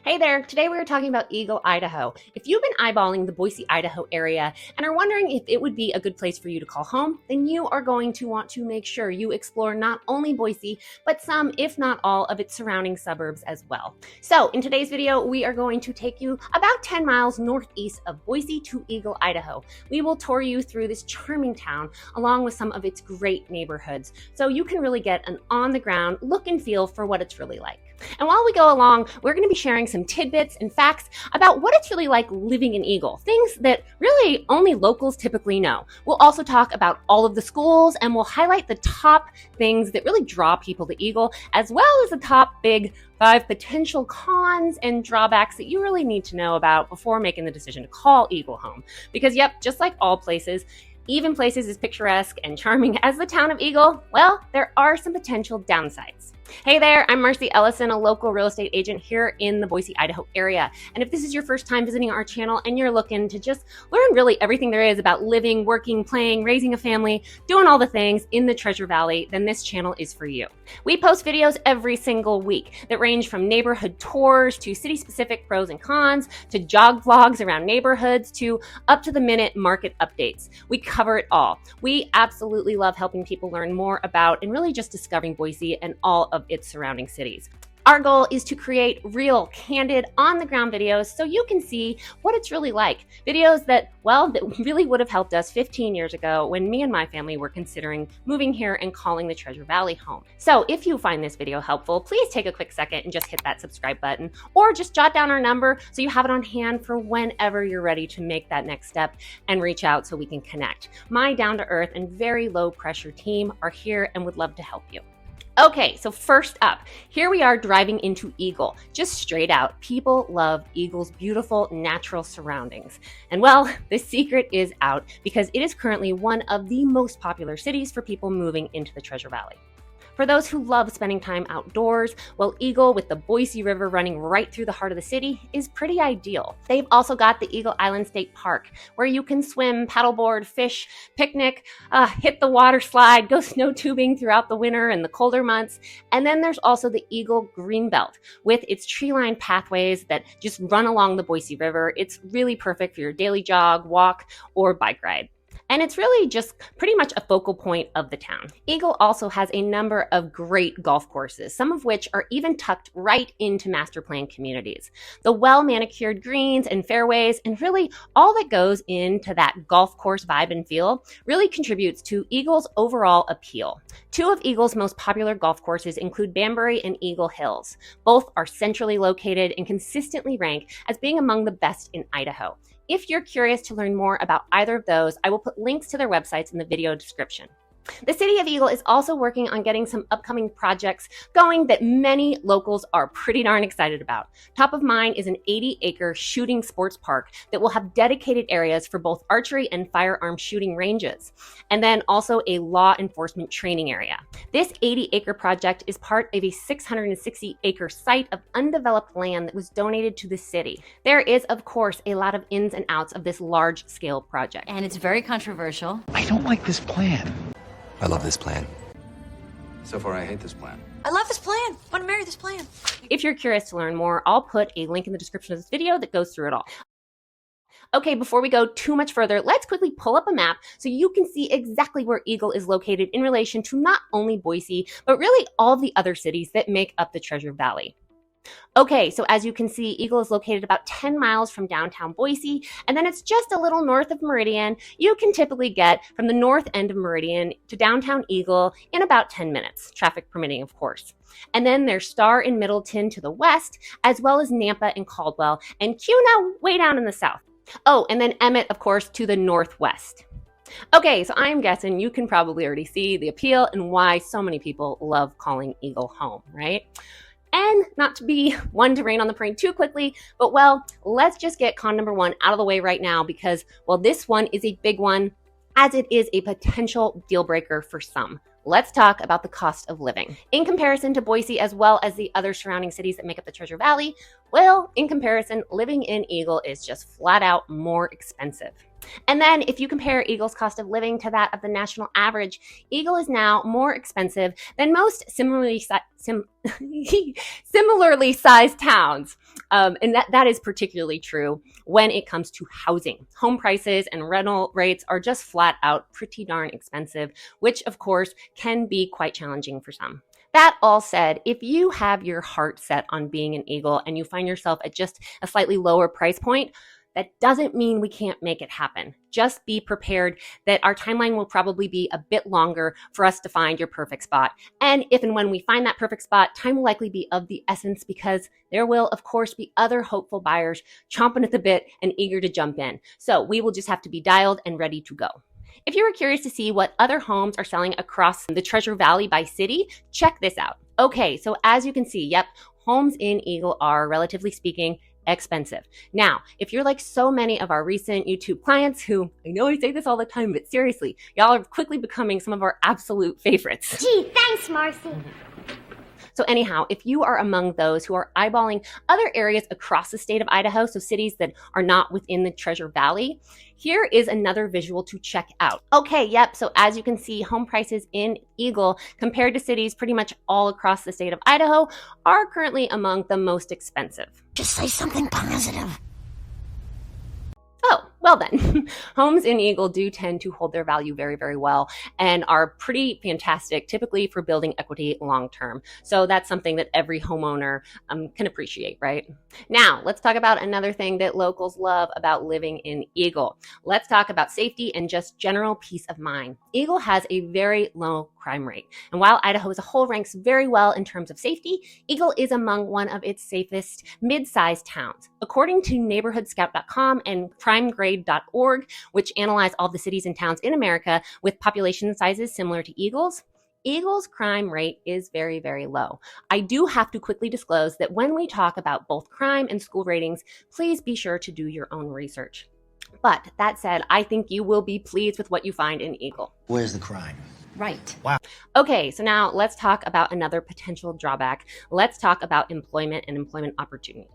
Hey there, today we are talking about Eagle, Idaho. If you've been eyeballing the Boise, Idaho area and are wondering if it would be a good place for you to call home, then you are going to want to make sure you explore not only Boise, but some, if not all, of its surrounding suburbs as well. So in today's video, we are going to take you about 10 miles northeast of Boise to Eagle, Idaho. We will tour you through this charming town along with some of its great neighborhoods, so you can really get an on-the-ground look and feel for what it's really like. And while we go along, we're going to be sharing some tidbits and facts about what it's really like living in Eagle, things that really only locals typically know. We'll also talk about all of the schools, and we'll highlight the top things that really draw people to Eagle, as well as the top big 5 potential cons and drawbacks that you really need to know about before making the decision to call Eagle home. Because yep, just like all places, even places as picturesque and charming as the town of Eagle, well, there are some potential downsides. Hey there, I'm Marcie Ellison, a local real estate agent here in the Boise, Idaho area. And if this is your first time visiting our channel and you're looking to just learn really everything there is about living, working, playing, raising a family, doing all the things in the Treasure Valley, then this channel is for you. We post videos every single week that range from neighborhood tours to city-specific pros and cons, to jog vlogs around neighborhoods, to up-to-the-minute market updates. We cover it all. We absolutely love helping people learn more about and really just discovering Boise and all of its surrounding cities. Our goal is to create real, candid, on-the-ground videos so you can see what it's really like. Videos that, well, that really would have helped us 15 years ago when me and my family were considering moving here and calling the Treasure Valley home. So if you find this video helpful, please take a quick second and just hit that subscribe button, or just jot down our number so you have it on hand for whenever you're ready to make that next step and reach out so we can connect. My down-to-earth and very low-pressure team are here and would love to help you. Okay, so first up, here we are driving into Eagle. Just straight out, people love Eagle's beautiful natural surroundings. And well, the secret is out because it is currently one of the most popular cities for people moving into the Treasure Valley. For those who love spending time outdoors, well, Eagle, with the Boise River running right through the heart of the city, is pretty ideal. They've also got the Eagle Island State Park, where you can swim, paddleboard, fish, picnic, hit the water slide, go snow tubing throughout the winter and the colder months. And then there's also the Eagle Greenbelt, with its tree-lined pathways that just run along the Boise River. It's really perfect for your daily jog, walk, or bike ride. And it's really just pretty much a focal point of the town. Eagle also has a number of great golf courses, some of which are even tucked right into master plan communities. The well-manicured greens and fairways, and really all that goes into that golf course vibe and feel, really contributes to Eagle's overall appeal. 2 of Eagle's most popular golf courses include Banbury and Eagle Hills. Both are centrally located and consistently rank as being among the best in Idaho. If you're curious to learn more about either of those, I will put links to their websites in the video description. The City of Eagle is also working on getting some upcoming projects going that many locals are pretty darn excited about. Top of mind is an 80-acre shooting sports park that will have dedicated areas for both archery and firearm shooting ranges, and then also a law enforcement training area. This 80-acre project is part of a 660-acre site of undeveloped land that was donated to the city. There is, of course, a lot of ins and outs of this large-scale project. And it's very controversial. I don't like this plan. I love this plan. So far, I hate this plan. I love this plan. I want to marry this plan. If you're curious to learn more, I'll put a link in the description of this video that goes through it all. Okay, before we go too much further, let's quickly pull up a map so you can see exactly where Eagle is located in relation to not only Boise, but really all the other cities that make up the Treasure Valley. Okay, so as you can see, Eagle is located about 10 miles from downtown Boise, and then it's just a little north of Meridian. You can typically get from the north end of Meridian to downtown Eagle in about 10 minutes, traffic permitting, of course. And then there's Star and Middleton to the west, as well as Nampa and Caldwell, and Kuna way down in the south. Oh, and then Emmett, of course, to the northwest. Okay, so I'm guessing you can probably already see the appeal and why so many people love calling Eagle home, right? And not to be one to rain on the parade too quickly, but well, let's just get con number 1 out of the way right now because, well, this one is a big one as it is a potential deal breaker for some. Let's talk about the cost of living. In comparison to Boise as well as the other surrounding cities that make up the Treasure Valley, well, in comparison, living in Eagle is just flat out more expensive. And then if you compare Eagle's cost of living to that of the national average, Eagle is now more expensive than most similarly sized towns. And that is particularly true when it comes to housing. Home prices and rental rates are just flat out pretty darn expensive, which of course can be quite challenging for some. That all said, if you have your heart set on being an Eagle and you find yourself at just a slightly lower price point, that doesn't mean we can't make it happen. Just be prepared that our timeline will probably be a bit longer for us to find your perfect spot. And if and when we find that perfect spot, time will likely be of the essence because there will, of course, be other hopeful buyers chomping at the bit and eager to jump in. So we will just have to be dialed and ready to go. If you were curious to see what other homes are selling across the Treasure Valley by city, check this out. Okay, so as you can see, yep, homes in Eagle are, relatively speaking, expensive. Now, if you're like so many of our recent YouTube clients who, I know I say this all the time, but seriously, y'all are quickly becoming some of our absolute favorites. Gee, thanks, Marcie. So anyhow, if you are among those who are eyeballing other areas across the state of Idaho, so cities that are not within the Treasure Valley, here is another visual to check out. Okay, yep, so as you can see, home prices in Eagle compared to cities pretty much all across the state of Idaho are currently among the most expensive. Just say something positive. Oh, well then, homes in Eagle do tend to hold their value very, very well and are pretty fantastic, typically for building equity long term. So that's something that every homeowner can appreciate, right? Now, let's talk about another thing that locals love about living in Eagle. Let's talk about safety and just general peace of mind. Eagle has a very low crime rate. And while Idaho as a whole ranks very well in terms of safety, Eagle is among one of its safest mid-sized towns. According to neighborhoodscout.com and crimegrade.org, which analyze all the cities and towns in America with population sizes similar to Eagle's crime rate is very, very low. I do have to quickly disclose that when we talk about both crime and school ratings, please be sure to do your own research. But that said, I think you will be pleased with what you find in Eagle. Where's the crime? Right. Wow. Okay, so now let's talk about another potential drawback. Let's talk about employment and employment opportunities.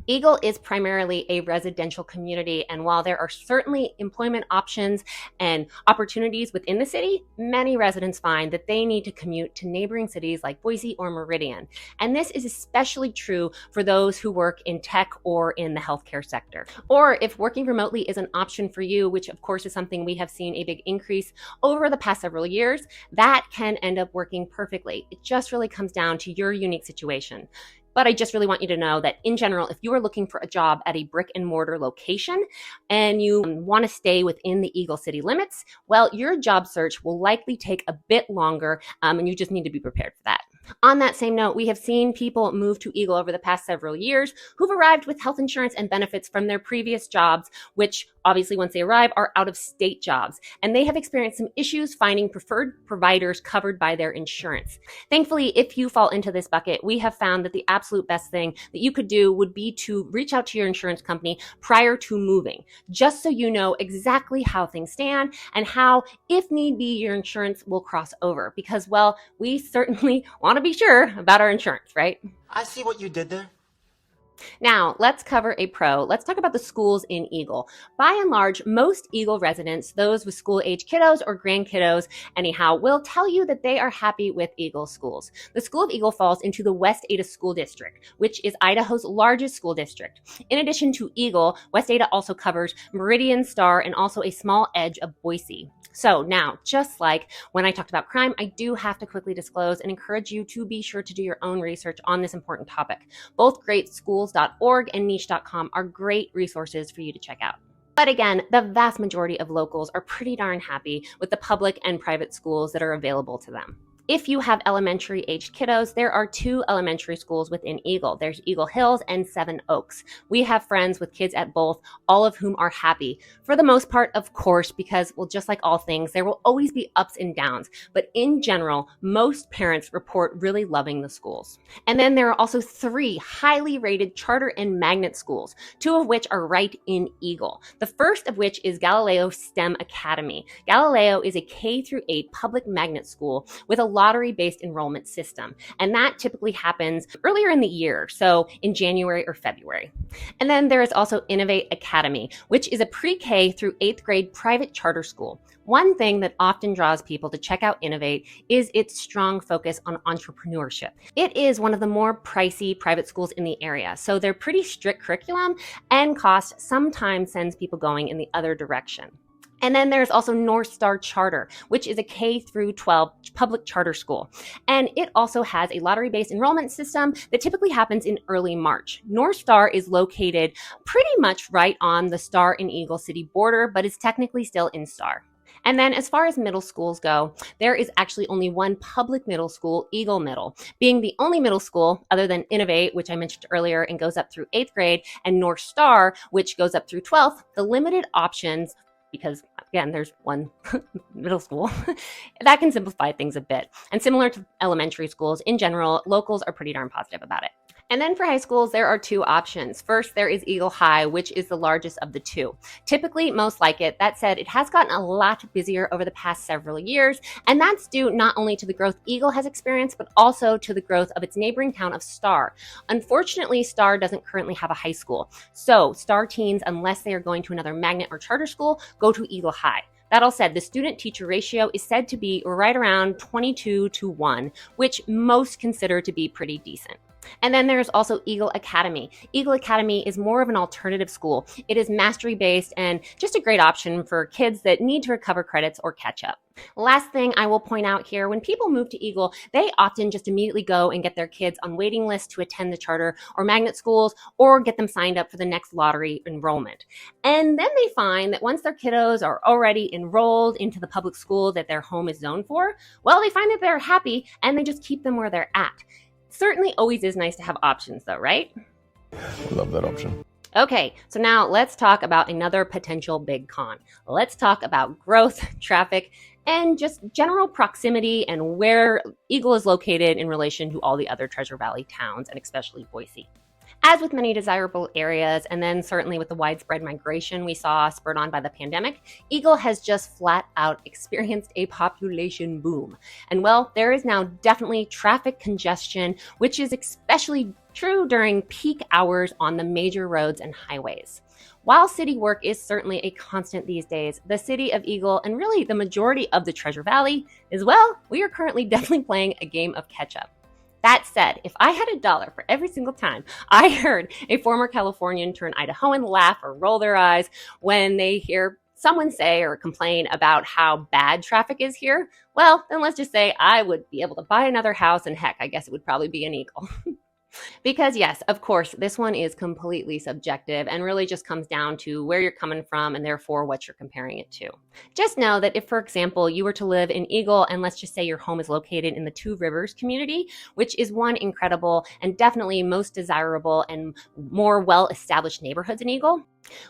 Eagle is primarily a residential community, and while there are certainly employment options and opportunities within the city, many residents find that they need to commute to neighboring cities like Boise or Meridian. And this is especially true for those who work in tech or in the healthcare sector. Or if working remotely is an option for you, which of course is something we have seen a big increase over the past several years, that can end up working perfectly. It just really comes down to your unique situation. But I just really want you to know that in general, if you are looking for a job at a brick and mortar location and you want to stay within the Eagle city limits, well, your job search will likely take a bit longer and you just need to be prepared for that. On that same note, we have seen people move to Eagle over the past several years who've arrived with health insurance and benefits from their previous jobs, which obviously once they arrive are out-of-state jobs. And they have experienced some issues finding preferred providers covered by their insurance. Thankfully, if you fall into this bucket, we have found that the absolute best thing that you could do would be to reach out to your insurance company prior to moving, just so you know exactly how things stand and how, if need be, your insurance will cross over. Because, well, we certainly want to be sure about our insurance, right? I see what you did there. Now, let's cover a pro. Let's talk about the schools in Eagle. By and large, most Eagle residents, those with school-age kiddos or grandkiddos, anyhow, will tell you that they are happy with Eagle schools. The School of Eagle falls into the West Ada School District, which is Idaho's largest school district. In addition to Eagle, West Ada also covers Meridian, Star, and also a small edge of Boise. So now, just like when I talked about crime, I do have to quickly disclose and encourage you to be sure to do your own research on this important topic. Both greatschools.org and niche.com are great resources for you to check out. But again, the vast majority of locals are pretty darn happy with the public and private schools that are available to them. If you have elementary-aged kiddos, there are 2 elementary schools within Eagle. There's Eagle Hills and Seven Oaks. We have friends with kids at both, all of whom are happy. For the most part, of course, because, well, just like all things, there will always be ups and downs. But in general, most parents report really loving the schools. And then there are also 3 highly rated charter and magnet schools, 2 of which are right in Eagle. The first of which is Galileo STEM Academy. Galileo is a K-8 public magnet school with a lottery-based enrollment system, and that typically happens earlier in the year, so in January or February. And then there is also Innovate Academy, which is a pre-K through 8th grade private charter school. One thing that often draws people to check out Innovate is its strong focus on entrepreneurship. It is one of the more pricey private schools in the area, so their pretty strict curriculum and cost sometimes sends people going in the other direction. And then there's also North Star Charter, which is a K through 12 public charter school. And it also has a lottery-based enrollment system that typically happens in early March. North Star is located pretty much right on the Star and Eagle City border, but is technically still in Star. And then as far as middle schools go, there is actually only one public middle school, Eagle Middle, being the only middle school other than Innovate, which I mentioned earlier and goes up through 8th grade, and North Star, which goes up through 12th. The limited options, because again, there's one middle school, that can simplify things a bit. And similar to elementary schools in general, locals are pretty darn positive about it. And then for high schools, there are two options. First, there is Eagle High, which is the largest of the two. Typically, most like it. That said, it has gotten a lot busier over the past several years, and that's due not only to the growth Eagle has experienced, but also to the growth of its neighboring town of Star. Unfortunately, Star doesn't currently have a high school. So Star teens, unless they are going to another magnet or charter school, go to Eagle High. That all said, the student-teacher ratio is said to be right around 22-1, which most consider to be pretty decent. And then there's also Eagle Academy. Eagle Academy is more of an alternative school. It is mastery-based and just a great option for kids that need to recover credits or catch up. Last thing I will point out here, when people move to Eagle, they often just immediately go and get their kids on waiting lists to attend the charter or magnet schools or get them signed up for the next lottery enrollment. And then they find that once their kiddos are already enrolled into the public school that their home is zoned for, well, they find that they're happy and they just keep them where they're at. Certainly always is nice to have options though, right? Love that option. Okay, so now let's talk about another potential big con. Let's talk about growth, traffic, and just general proximity and where Eagle is located in relation to all the other Treasure Valley towns, and especially Boise. As with many desirable areas, and then certainly with the widespread migration we saw spurred on by the pandemic, Eagle has just flat out experienced a population boom. And well, there is now definitely traffic congestion, which is especially true during peak hours on the major roads and highways. While city work is certainly a constant these days, the city of Eagle, and really the majority of the Treasure Valley, as well, we are currently definitely playing a game of catch up. That said, if I had $1 for every single time I heard a former Californian turn Idahoan laugh or roll their eyes when they hear someone say or complain about how bad traffic is here, well, then let's just say I would be able to buy another house, and heck, I guess it would probably be an Eagle. Because yes, of course, this one is completely subjective and really just comes down to where you're coming from and therefore what you're comparing it to. Just know that if, for example, you were to live in Eagle and let's just say your home is located in the Two Rivers community, which is one incredible and definitely most desirable and more well-established neighborhoods in Eagle,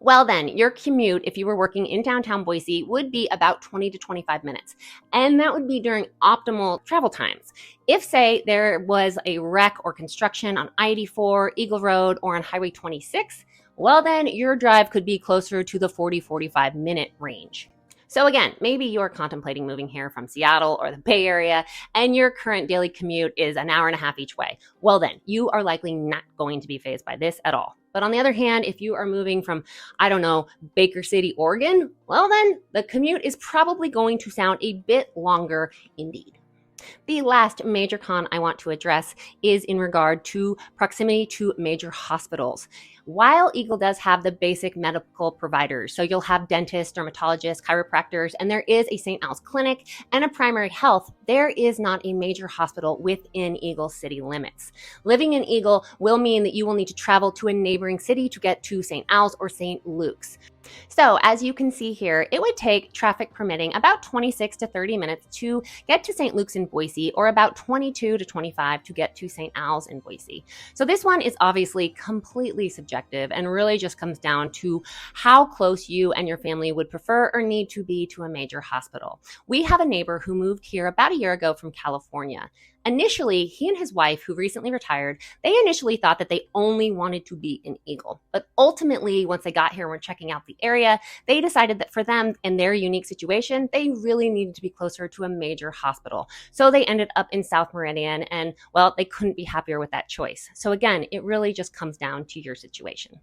well then, your commute, if you were working in downtown Boise, would be about 20 to 25 minutes. And that would be during optimal travel times. If, say, there was a wreck or construction on I-84, Eagle Road, or on Highway 26, well then, your drive could be closer to the 40-45 minute range. So again, maybe you're contemplating moving here from Seattle or the Bay Area, and your current daily commute is an hour and a half each way. Well then, you are likely not going to be fazed by this at all. But on the other hand, if you are moving from, I don't know, Baker City, Oregon, well then, the commute is probably going to sound a bit longer indeed. The last major con I want to address is in regard to proximity to major hospitals. While Eagle does have the basic medical providers, so you'll have dentists, dermatologists, chiropractors, and there is a St. Al's clinic and a primary health, there is not a major hospital within Eagle city limits. Living in Eagle will mean that you will need to travel to a neighboring city to get to St. Al's or St. Luke's. So as you can see here, it would take, traffic permitting, about 26 to 30 minutes to get to St. Luke's in Boise, or about 22 to 25 to get to St. Al's in Boise. So this one is obviously completely subjective and really just comes down to how close you and your family would prefer or need to be to a major hospital. We have a neighbor who moved here about a year ago from California. Initially, he and his wife, who recently retired, they initially thought that they only wanted to be in Eagle. But ultimately, once they got here and were checking out the area, they decided that for them and their unique situation, they really needed to be closer to a major hospital. So they ended up in South Meridian, and well, they couldn't be happier with that choice. So again, it really just comes down to your situation.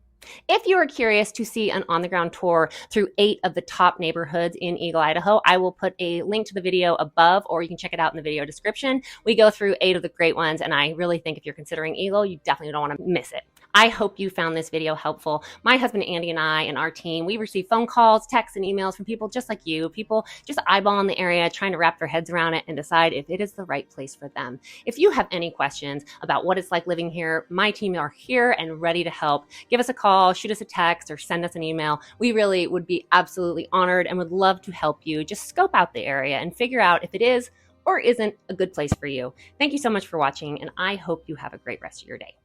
If you are curious to see an on-the-ground tour through 8 of the top neighborhoods in Eagle, Idaho, I will put a link to the video above, or you can check it out in the video description. We go through 8 of the great ones, and I really think if you're considering Eagle, you definitely don't want to miss it. I hope you found this video helpful. My husband Andy and I and our team, we receive phone calls, texts, and emails from people just like you, people just eyeballing the area, trying to wrap their heads around it and decide if it is the right place for them. If you have any questions about what it's like living here, my team are here and ready to help. Give us a call, shoot us a text, or send us an email. We really would be absolutely honored and would love to help you just scope out the area and figure out if it is or isn't a good place for you. Thank you so much for watching, and I hope you have a great rest of your day.